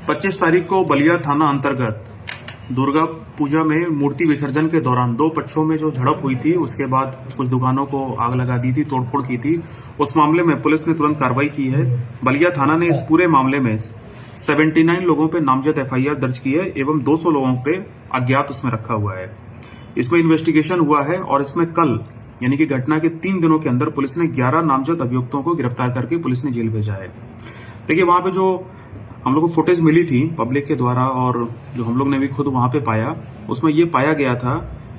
25 तारीख को बलिया थाना अंतर्गत दुर्गा पूजा में मूर्ति विसर्जन के दौरान दो पक्षों में जो झड़प हुई थी, उसके बाद कुछ दुकानों को आग लगा दी थी, तोड़फोड़ की थी। उस मामले में पुलिस ने तुरंत कार्रवाई की है। बलिया थाना ने इस पूरे मामले में 79 लोगों पे नामजद एफआईआर दर्ज की है एवं 200 लोगों पे अज्ञात उसमें रखा हुआ है। इसमें इन्वेस्टिगेशन हुआ है और इसमें कल यानी कि घटना के 3 दिनों के अंदर पुलिस ने 11 नामजद अभियुक्तों को गिरफ्तार करके पुलिस ने जेल भेजा है। देखिए, वहां पे जो हम लोग को फुटेज मिली थी पब्लिक के द्वारा और जो हम लोग ने भी खुद वहां पे पाया, उसमें ये पाया गया था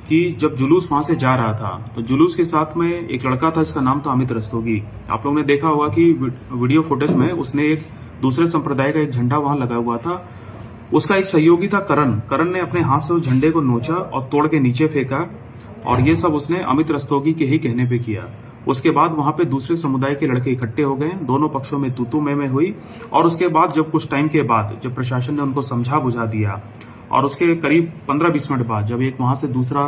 कि जब जुलूस वहां से जा रहा था तो जुलूस के साथ में एक लड़का था, इसका नाम था अमित रस्तोगी। आप लोगों ने देखा होगा कि वीडियो फुटेज में उसने एक दूसरे संप्रदाय का एक झंडा वहां लगा हुआ था। उसका एक सहयोगी था करण ने अपने हाथ से उस झंडे को नोचा और तोड़ के नीचे फेंका और ये सब उसने अमित रस्तोगी के ही कहने पे किया। उसके बाद वहां पे दूसरे समुदाय के लड़के इकट्ठे हो गए, दोनों पक्षों में तू में हुई और उसके बाद जब कुछ टाइम के बाद जब प्रशासन ने उनको समझा बुझा दिया और उसके करीब 15-20 मिनट बाद जब एक वहां से दूसरा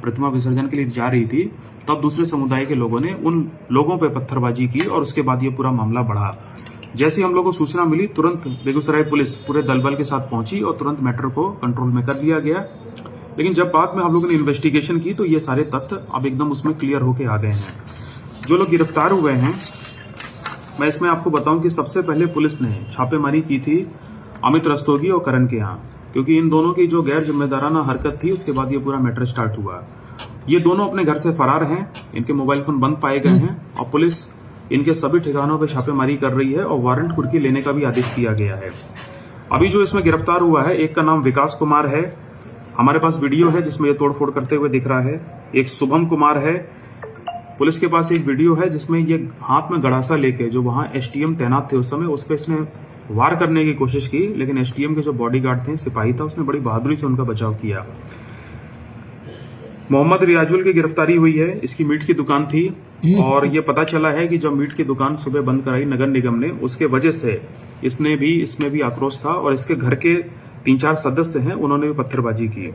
प्रतिमा विसर्जन के लिए जा रही थी, तब दूसरे समुदाय के लोगों ने उन लोगों पर पत्थरबाजी की और उसके बाद ये पूरा मामला बढ़ा। जैसे हम लोगों को सूचना मिली, तुरंत बेगूसराय पुलिस पूरे दलबल के साथ पहुंची और तुरंत मैटर को कंट्रोल में कर लिया गया। लेकिन जब बाद में हम लोगों ने इन्वेस्टिगेशन की तो ये सारे तथ्य अब एकदम उसमें क्लियर होके आ गए हैं। जो लोग गिरफ्तार हुए हैं, मैं इसमें आपको बताऊं कि सबसे पहले पुलिस ने छापेमारी की थी अमित रस्तोगी और करण के यहाँ, क्योंकि इन दोनों की जो गैर जिम्मेदाराना हरकत थी उसके बाद ये पूरा मैटर स्टार्ट हुआ। ये दोनों अपने घर से फरार हैं, इनके मोबाइल फोन बंद पाए गए हैं और पुलिस इनके सभी ठिकानों पर छापेमारी कर रही है और वारंट कुर्की लेने का भी आदेश दिया गया है। अभी जो इसमें गिरफ्तार हुआ है, एक का नाम विकास कुमार है, हमारे पास वीडियो है जिसमें ये तोड़फोड़ करते हुए दिख रहा है। एक शुभम कुमार है, पुलिस के पास एक वीडियो है जिसमें ये हाथ में गड़ासा लेके जो वहां एसटीएम तैनात थे उस समय उस पर इसने वार करने की कोशिश की, लेकिन एसटीएम के जो बॉडीगार्ड थे, सिपाही था, उसने बड़ी बहादुरी से उनका बचाव किया। मोहम्मद रियाजुल की गिरफ्तारी हुई है, इसकी मीट की दुकान थी और ये पता चला है कि जब मीट की दुकान सुबह बंद कराई नगर निगम ने, उसके वजह से इसमें भी आक्रोश था और इसके घर के 3-4 सदस्य हैं, उन्होंने भी पत्थरबाजी की।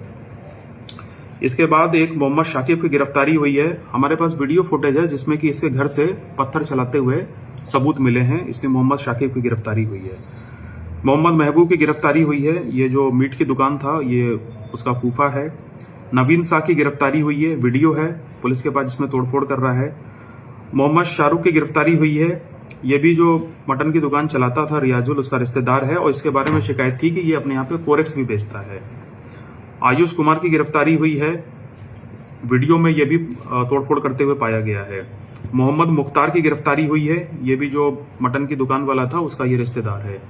इसके बाद एक मोहम्मद शाकिब की गिरफ्तारी हुई है। हमारे पास वीडियो फुटेज है जिसमें कि इसके घर से पत्थर चलाते हुए सबूत मिले हैं, इसलिए मोहम्मद शाकिब की गिरफ्तारी हुई है। मोहम्मद महबूब की गिरफ्तारी हुई है, ये जो मीट की दुकान था ये उसका फूफा है। नवीन शाह की गिरफ्तारी हुई है, वीडियो है पुलिस के पास जिसमें तोड़फोड़ कर रहा है। मोहम्मद शाहरुख की गिरफ्तारी हुई है, ये भी जो मटन की दुकान चलाता था रियाजुल, उसका रिश्तेदार है और इसके बारे में शिकायत थी कि ये अपने यहाँ पे कोरेक्स भी बेचता है। आयुष कुमार की गिरफ्तारी हुई है, वीडियो में ये भी तोड़फोड़ करते हुए पाया गया है। मोहम्मद मुख्तार की गिरफ्तारी हुई है, ये भी जो मटन की दुकान वाला था उसका ये रिश्तेदार है।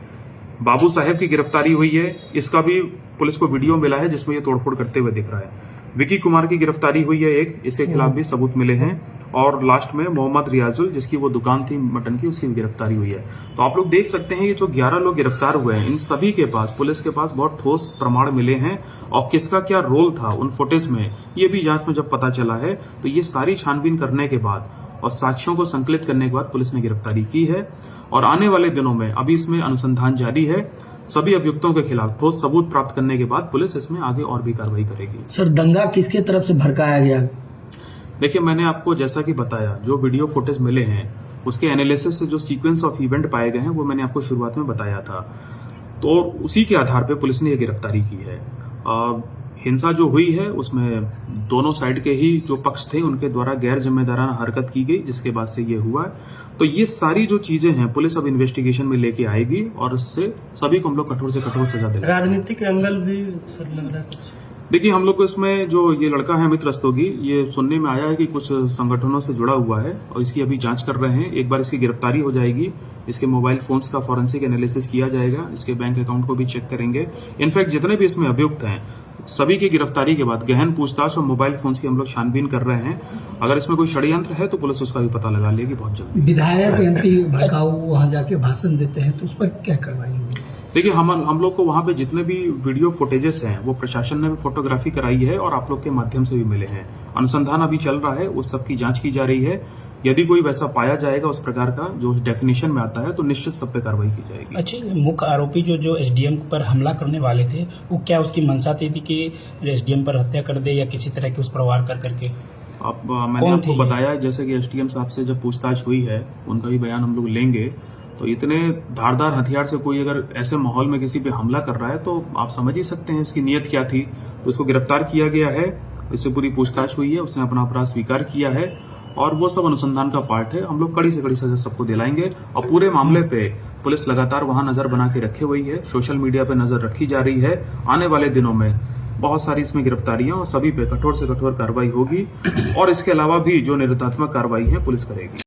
बाबू साहेब की गिरफ्तारी हुई है, इसका भी पुलिस को वीडियो मिला है जिसमें ये तोड़फोड़ करते हुए दिख रहा है। विकी कुमार की गिरफ्तारी हुई है एक, इसके खिलाफ भी सबूत मिले हैं। और लास्ट में मोहम्मद रियाजुल, जिसकी वो दुकान थी मटन की, उसकी भी गिरफ्तारी हुई है। तो आप लोग देख सकते हैं ये जो 11 लोग गिरफ्तार हुए हैं, इन सभी के पास पुलिस के पास बहुत ठोस प्रमाण मिले हैं और किसका क्या रोल था उन फुटेज में, ये भी जांच में जब पता चला है। तो ये सारी छानबीन करने के बाद और साक्ष्यों को संकलित करने के बाद पुलिस ने गिरफ्तारी की है और आने वाले दिनों में अभी इसमें अनुसंधान जारी है। सभी अभियुक्तों के खिलाफ ठोस सबूत प्राप्त करने के बाद पुलिस इसमें आगे और भी कार्रवाई करेगी। सर, दंगा किसके तरफ से भड़काया गया? देखिए, मैंने आपको जैसा कि बताया, जो वीडियो फुटेज मिले हैं उसके एनालिसिस से जो सीक्वेंस ऑफ इवेंट पाए गए हैं वो मैंने आपको शुरुआत में बताया था, तो उसी के आधार पे पुलिस ने ये गिरफ्तारी की है। हिंसा जो हुई है उसमें दोनों साइड के ही जो पक्ष थे उनके द्वारा गैर जिम्मेदाराना हरकत की गई, जिसके बाद से ये हुआ। तो ये सारी जो चीजें हैं पुलिस अब इन्वेस्टिगेशन में लेके आएगी और इससे सभी को हम लोग कठोर से कठोर सजा देंगे। राजनीतिक एंगल भी सर लग रहा है कुछ? देखिए, हम लोग को इसमें जो ये लड़का है अमित रस्तोगी, ये सुनने में आया है कि कुछ संगठनों से जुड़ा हुआ है और इसकी अभी जांच कर रहे हैं। एक बार इसकी गिरफ्तारी हो जाएगी, इसके मोबाइल फोन्स का फॉरेंसिक एनालिसिस किया जाएगा, इसके बैंक अकाउंट को भी चेक करेंगे। इनफैक्ट जितने भी इसमें अभियुक्त हैं सभी की गिरफ्तारी के बाद गहन पूछताछ और मोबाइल फोन्स की हम लोग छानबीन कर रहे हैं। अगर इसमें कोई षड्यंत्र है तो पुलिस उसका भी पता लगा लेगी बहुत जल्दी। विधायक एमपी भड़काऊ वहां जाके भाषण देते हैं तो उस पर क्या कार्रवाई होगी? देखिए, हम लोग को वहां पे जितने भी वीडियो फुटेजेस हैं वो प्रशासन ने भी फोटोग्राफी कराई है और आप लोग के माध्यम से भी मिले हैं। अनुसंधान अभी चल रहा है, उस सब की जांच की जा रही है। यदि कोई वैसा पाया जाएगा उस प्रकार का जो डेफिनेशन में आता है तो निश्चित सब पे कार्रवाई की जाएगी। अच्छा, मुख्य आरोपी जो एसडीएम पर हमला करने वाले थे, वो क्या उसकी मंशा थी कि एसडीएम पर हत्या कर दे या किसी तरह के उस पर वार कर करके? मैंने आपको बताया जैसे कि एसडीएम साहब से जब पूछताछ हुई है उनका भी बयान हम लोग लेंगे तो इतने धारदार हथियार से कोई अगर ऐसे माहौल में किसी पे हमला कर रहा है तो आप समझ ही सकते हैं उसकी नीयत क्या थी। तो उसको गिरफ्तार किया गया है, इससे पूरी पूछताछ हुई है, उसने अपना अपराध स्वीकार किया है और वो सब अनुसंधान का पार्ट है। हम लोग कड़ी से कड़ी सजा सबको दिलाएंगे और पूरे मामले पे पुलिस लगातार वहां नजर बना के रखे हुई है, सोशल मीडिया पे नजर रखी जा रही है। आने वाले दिनों में बहुत सारी इसमें गिरफ्तारियां और सभी पे कठोर से कठोर कार्रवाई होगी और इसके अलावा भी जो निरतात्मक कार्रवाई है पुलिस करेगी।